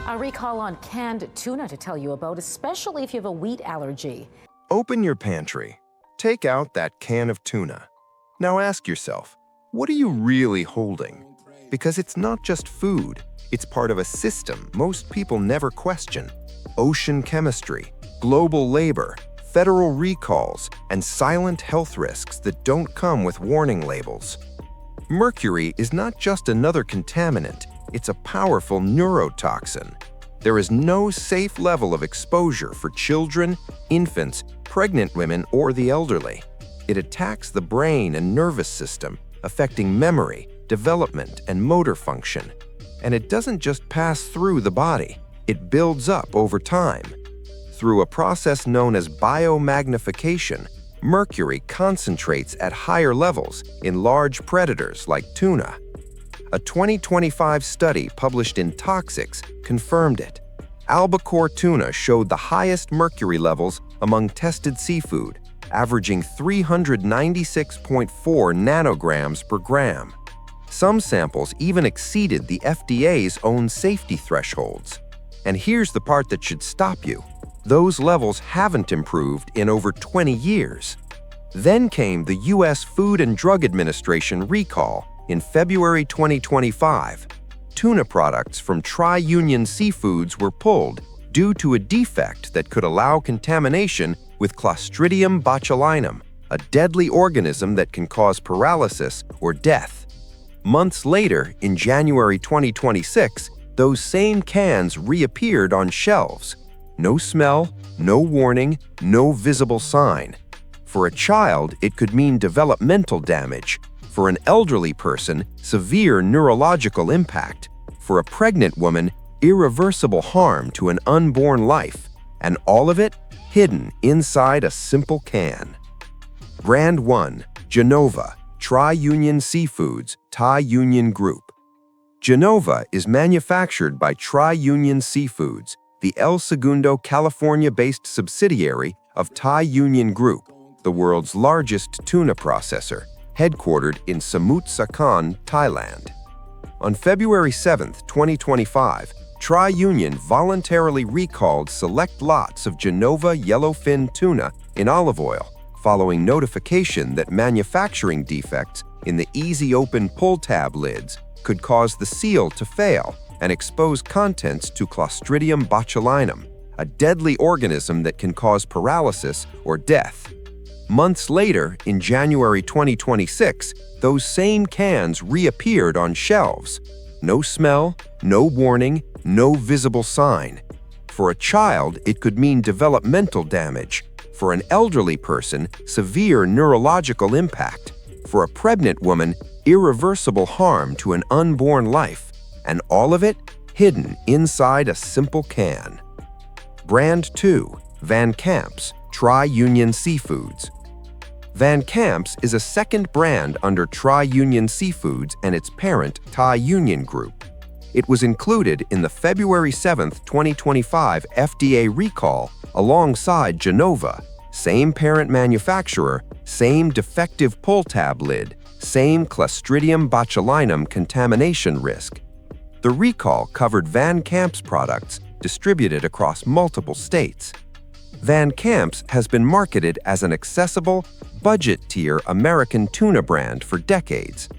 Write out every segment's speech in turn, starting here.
A recall on canned tuna to tell you about, especially if you have a wheat allergy. Open your pantry. Take out that can of tuna. Now ask yourself, what are you really holding? Because it's not just food, it's part of a system most people never question. Ocean chemistry, global labor, federal recalls, and silent health risks that don't come with warning labels. Mercury is not just another contaminant, it's a powerful neurotoxin. There is no safe level of exposure for children, infants, pregnant women, or the elderly. It attacks the brain and nervous system, affecting memory, development, and motor function. And it doesn't just pass through the body, it builds up over time. Through a process known as biomagnification, mercury concentrates at higher levels in large predators like tuna. A 2025 study published in Toxics confirmed it. Albacore tuna showed the highest mercury levels among tested seafood, averaging 396.4 nanograms per gram. Some samples even exceeded the FDA's own safety thresholds. And here's the part that should stop you. Those levels haven't improved in over 20 years. Then came the U.S. Food and Drug Administration recall in February 2025. Tuna products from Tri-Union Seafoods were pulled due to a defect that could allow contamination with Clostridium botulinum, a deadly organism that can cause paralysis or death. Months later, in January 2026, those same cans reappeared on shelves. No smell, no warning, no visible sign. For a child, it could mean developmental damage. For an elderly person, severe neurological impact. For a pregnant woman, irreversible harm to an unborn life. And all of it hidden inside a simple can. Brand 1, Genova, Tri-Union Seafoods, Thai Union Group. Genova is manufactured by Tri-Union Seafoods, the El Segundo, California-based subsidiary of Thai Union Group, the world's largest tuna processor, headquartered in Samut Sakhon, Thailand. On February 7, 2025, Tri-Union voluntarily recalled select lots of Genova yellowfin tuna in olive oil, following notification that manufacturing defects in the easy-open pull tab lids could cause the seal to fail and expose contents to Clostridium botulinum, a deadly organism that can cause paralysis or death. Months later, in January 2026, those same cans reappeared on shelves. No smell, no warning, no visible sign. For a child, it could mean developmental damage. For an elderly person, severe neurological impact. For a pregnant woman, irreversible harm to an unborn life. And all of it hidden inside a simple can. Brand 2, Van Camp's, Tri-Union Seafoods. Van Camp's is a second brand under Tri-Union Seafoods and its parent, Thai Union Group. It was included in the February 7, 2025 FDA recall alongside Genova, same parent manufacturer, same defective pull tab lid, same Clostridium botulinum contamination risk. The recall covered Van Camp's products distributed across multiple states. Van Camp's has been marketed as an accessible, budget-tier American tuna brand for decades.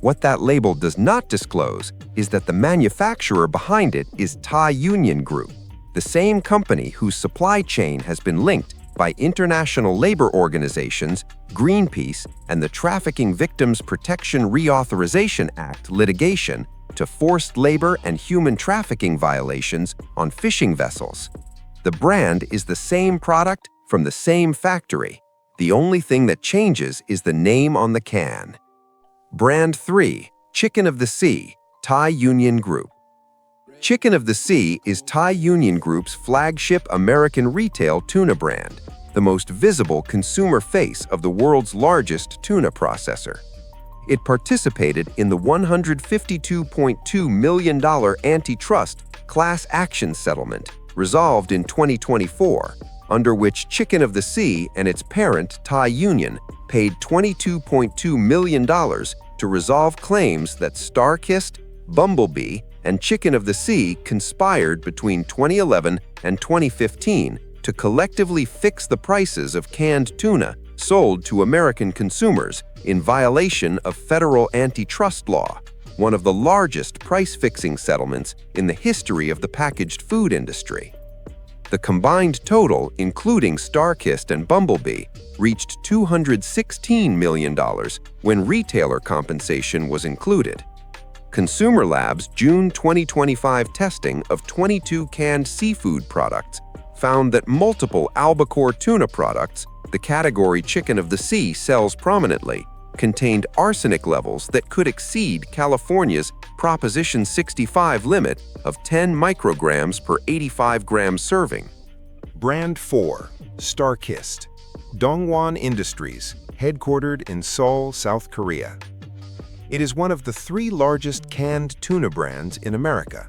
What that label does not disclose is that the manufacturer behind it is Thai Union Group, the same company whose supply chain has been linked by international labor organizations, Greenpeace, and the Trafficking Victims Protection Reauthorization Act litigation to forced labor and human trafficking violations on fishing vessels. The brand is the same product from the same factory. The only thing that changes is the name on the can. Brand 3, Chicken of the Sea, Thai Union Group. Chicken of the Sea is Thai Union Group's flagship American retail tuna brand, the most visible consumer face of the world's largest tuna processor. It participated in the $152.2 million antitrust class action settlement resolved in 2024, under which Chicken of the Sea and its parent, Thai Union, paid $22.2 million to resolve claims that StarKist, Bumblebee, and Chicken of the Sea conspired between 2011 and 2015 to collectively fix the prices of canned tuna sold to American consumers in violation of federal antitrust law, one of the largest price-fixing settlements in the history of the packaged food industry. The combined total, including StarKist and Bumblebee, reached $216 million when retailer compensation was included. Consumer Lab's June 2025 testing of 22 canned seafood products found that multiple albacore tuna products, the category Chicken of the Sea sells prominently, contained arsenic levels that could exceed California's Proposition 65 limit of 10 micrograms per 85-gram serving. Brand 4, StarKist, Dongwon Industries, headquartered in Seoul, South Korea. It is one of the 3 largest canned tuna brands in America.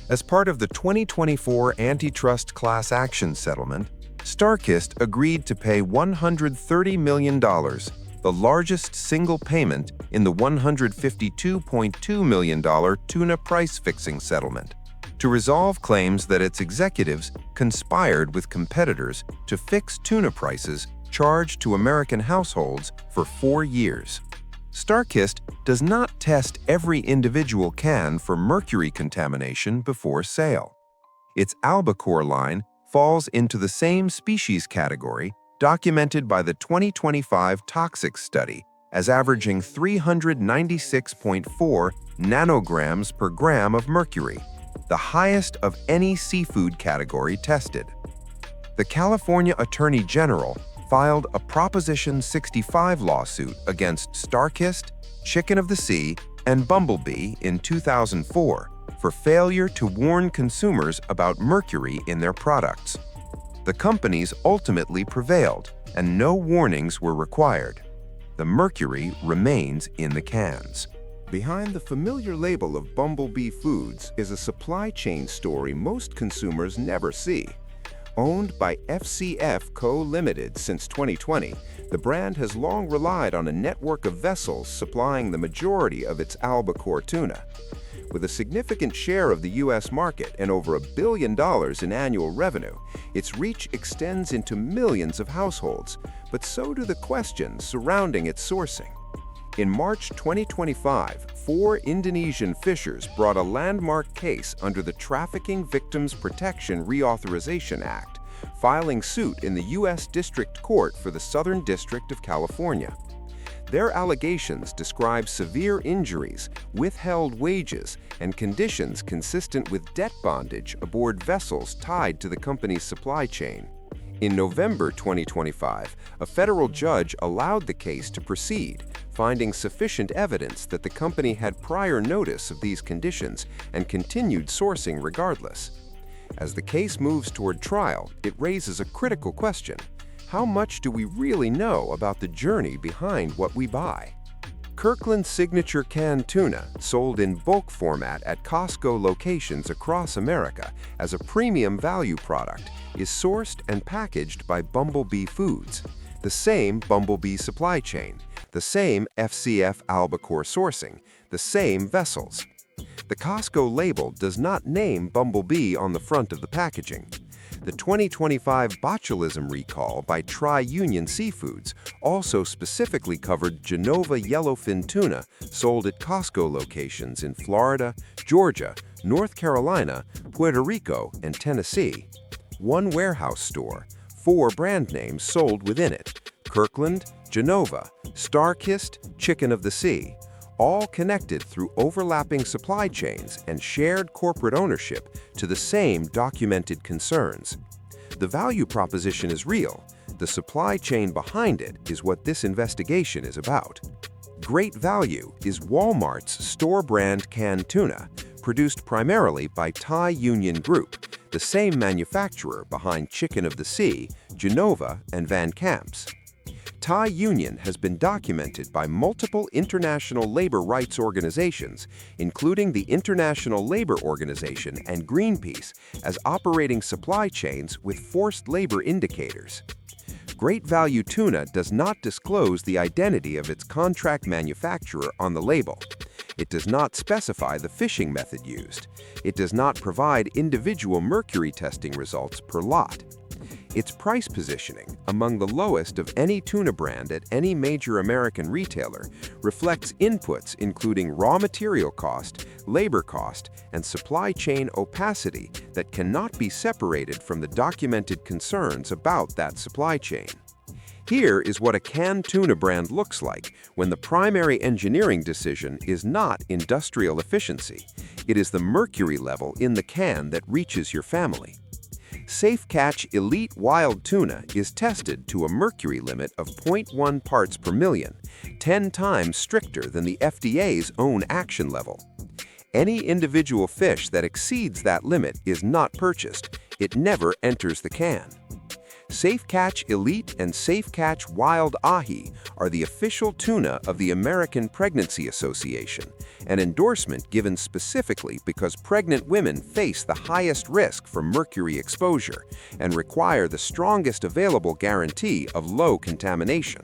As part of the 2024 antitrust class action settlement, StarKist agreed to pay $130 million, the largest single payment in the $152.2 million tuna price-fixing settlement, to resolve claims that its executives conspired with competitors to fix tuna prices charged to American households for 4 years. StarKist does not test every individual can for mercury contamination before sale. Its albacore line falls into the same species category documented by the 2025 toxics study as averaging 396.4 nanograms per gram of mercury, the highest of any seafood category tested. The California Attorney General filed a Proposition 65 lawsuit against StarKist, Chicken of the Sea, and Bumblebee in 2004 for failure to warn consumers about mercury in their products. The companies ultimately prevailed, and no warnings were required. The mercury remains in the cans. Behind the familiar label of Bumblebee Foods is a supply chain story most consumers never see. Owned by FCF Co. Limited since 2020, the brand has long relied on a network of vessels supplying the majority of its albacore tuna. With a significant share of the U.S. market and over $1 billion in annual revenue, its reach extends into millions of households, but so do the questions surrounding its sourcing. In March 2025, 4 Indonesian fishers brought a landmark case under the Trafficking Victims Protection Reauthorization Act, filing suit in the U.S. District Court for the Southern District of California. Their allegations describe severe injuries, withheld wages, and conditions consistent with debt bondage aboard vessels tied to the company's supply chain. In November 2025, a federal judge allowed the case to proceed, finding sufficient evidence that the company had prior notice of these conditions and continued sourcing regardless. As the case moves toward trial, it raises a critical question. How much do we really know about the journey behind what we buy? Kirkland's signature canned tuna, sold in bulk format at Costco locations across America as a premium value product, is sourced and packaged by Bumblebee Foods, the same Bumblebee supply chain, the same FCF albacore sourcing, the same vessels. The Costco label does not name Bumblebee on the front of the packaging. The 2025 botulism recall by Tri-Union Seafoods also specifically covered Genova yellowfin tuna sold at Costco locations in Florida, Georgia, North Carolina, Puerto Rico, and Tennessee. One warehouse store, 4 brand names sold within it: Kirkland, Genova, StarKist, Chicken of the Sea, all connected through overlapping supply chains and shared corporate ownership to the same documented concerns. The value proposition is real. The supply chain behind it is what this investigation is about. Great Value is Walmart's store brand canned tuna, produced primarily by Thai Union Group, the same manufacturer behind Chicken of the Sea, Genova, and Van Camp's. Thai Union has been documented by multiple international labor rights organizations, including the International Labor Organization and Greenpeace, as operating supply chains with forced labor indicators. Great Value Tuna does not disclose the identity of its contract manufacturer on the label. It does not specify the fishing method used. It does not provide individual mercury testing results per lot. Its price positioning, among the lowest of any tuna brand at any major American retailer, reflects inputs including raw material cost, labor cost, and supply chain opacity that cannot be separated from the documented concerns about that supply chain. Here is what a canned tuna brand looks like when the primary engineering decision is not industrial efficiency. It is the mercury level in the can that reaches your family. Safe Catch Elite Wild Tuna is tested to a mercury limit of 0.1 parts per million, 10 times stricter than the FDA's own action level. Any individual fish that exceeds that limit is not purchased. It never enters the can. Safe Catch Elite and Safe Catch Wild Ahi are the official tuna of the American Pregnancy Association, an endorsement given specifically because pregnant women face the highest risk for mercury exposure and require the strongest available guarantee of low contamination.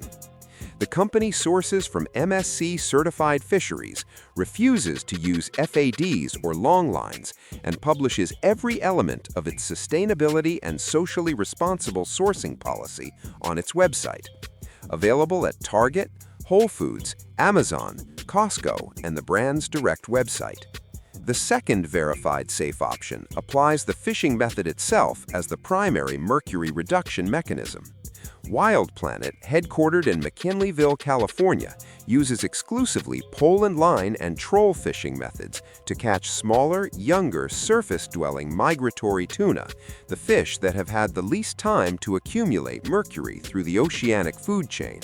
The company sources from MSC-certified fisheries, refuses to use FADs or longlines, and publishes every element of its sustainability and socially responsible sourcing policy on its website. Available at Target, Whole Foods, Amazon, Costco, and the brand's direct website. The second verified safe option applies the fishing method itself as the primary mercury reduction mechanism. Wild Planet, headquartered in McKinleyville, California, uses exclusively pole and line and troll fishing methods to catch smaller, younger, surface-dwelling migratory tuna, the fish that have had the least time to accumulate mercury through the oceanic food chain.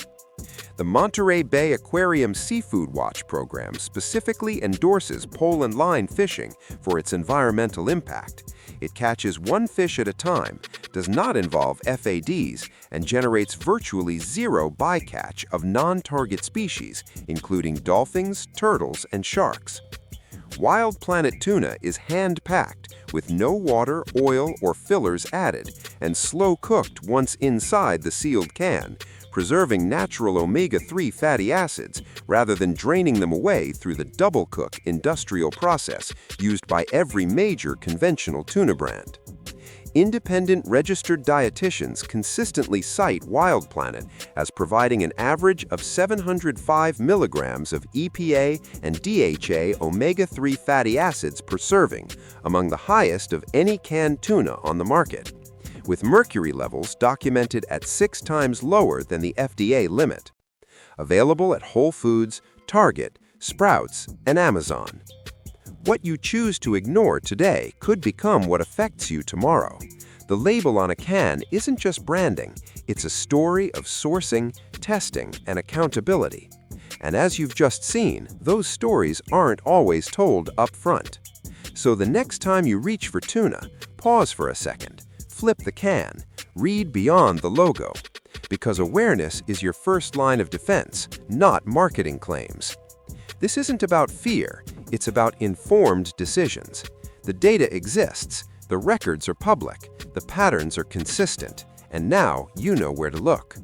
The Monterey Bay Aquarium Seafood Watch program specifically endorses pole and line fishing for its environmental impact. It catches one fish at a time, does not involve FADs, and generates virtually zero bycatch of non-target species, including dolphins, turtles, and sharks. Wild Planet tuna is hand-packed, with no water, oil, or fillers added, and slow-cooked once inside the sealed can, preserving natural omega-3 fatty acids rather than draining them away through the double-cook industrial process used by every major conventional tuna brand. Independent registered dietitians consistently cite Wild Planet as providing an average of 705 milligrams of EPA and DHA omega-3 fatty acids per serving, among the highest of any canned tuna on the market, with mercury levels documented at 6 times lower than the FDA limit. Available at Whole Foods, Target, Sprouts, and Amazon. What you choose to ignore today could become what affects you tomorrow. The label on a can isn't just branding, it's a story of sourcing, testing, and accountability. And as you've just seen, those stories aren't always told up front. So the next time you reach for tuna, pause for a second, flip the can, read beyond the logo. Because awareness is your first line of defense, not marketing claims. This isn't about fear, it's about informed decisions. The data exists, the records are public, the patterns are consistent, and now you know where to look.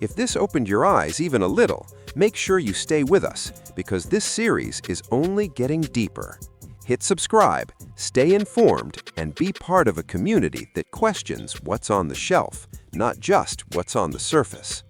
If this opened your eyes even a little, make sure you stay with us, because this series is only getting deeper. Hit subscribe, stay informed, and be part of a community that questions what's on the shelf, not just what's on the surface.